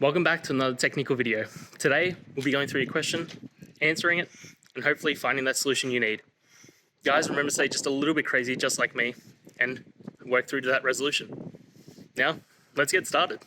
Welcome back to another technical video. Today, we'll be going through your question, answering it, and hopefully finding that solution you need. Guys, remember to stay just a little bit crazy, just like me, and work through to that resolution. Now, let's get started.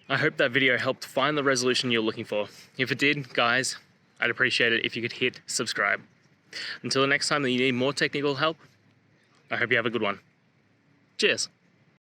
I hope that video helped find the resolution you're looking for. If it did, guys, I'd appreciate it if you could hit subscribe. Until the next time that you need more technical help, I hope you have a good one. Cheers.